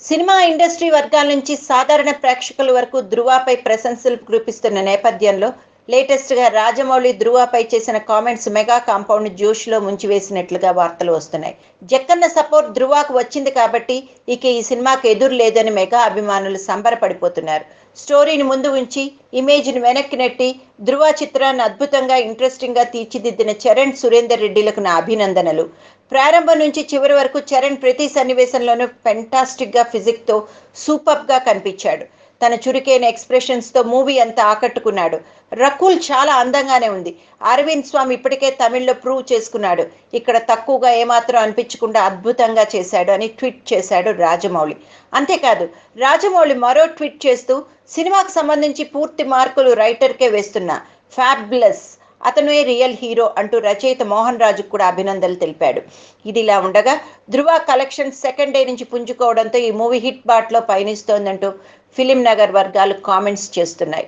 Cinema industry వర్గాల నుంచి సాధారణ ప్రేక్షకుల వరకు ధృవపై ప్రశంసలు కురిపిస్తున్న నేపథ్యంలో లేటెస్ట్గా రాజమౌళి ధృవపై చేసిన కామెంట్స్ మెగా కాంపౌండ్ జోష్లో ముంచివేసినట్లుగా వార్తలు వస్తున్నాయి. జక్కన్న సపోర్ట్ ధృవకు వచ్చింది కాబట్టి ఇక ఈ సినిమాకు ఎదురు లేదని మెగా అభిమానులు సంబరపడిపోతున్నారు. స్టోరీని ముందు ఉంచి ఇమేజ్ని వెనక్కి నెట్టి ధృవ చిత్రాన్ని అద్భుతంగా ఇంట్రెస్టింగ్గా తీర్చిదిద్దిన చరణ్, సురేందర్ రెడ్డిలకు నా అభినందనలు. ప్రారంభం నుంచి చివరి వరకు చరణ్ ప్రతి సన్నివేశంలోనూ ఫెంటాస్టిక్గా ఫిజిక్తో సూపర్గా కనిపించాడు. తన చురుకైన ఎక్స్ప్రెషన్స్తో మూవీ అంతా ఆకట్టుకున్నాడు. రకుల్ చాలా అందంగానే ఉంది. అరవింద్ స్వామి ఇప్పటికే తమిళ్లో ప్రూవ్ చేసుకున్నాడు. ఇక్కడ తక్కువగా ఏమాత్రం అనిపించకుండా అద్భుతంగా చేశాడు అని ట్వీట్ చేశాడు రాజమౌళి. అంతేకాదు, రాజమౌళి మరో ట్వీట్ చేస్తూ సినిమాకు సంబంధించి పూర్తి మార్కులు రైటర్కే వేస్తున్నా, ఫ్యాబ్లెస్, అతనే రియల్ హీరో అంటూ రచయిత మోహన్ రాజుకు కూడా అభినందనలు తెలిపాడు. ఇదిలా ఉండగా ధృవ కలెక్షన్ సెకండ్ డే నుంచి పుంజుకోవడంతో ఈ మూవీ హిట్ బాట్లో పయనిస్తోందంటూ ఫిలిం నగర్ వర్గాలు కామెంట్స్ చేస్తున్నాయి.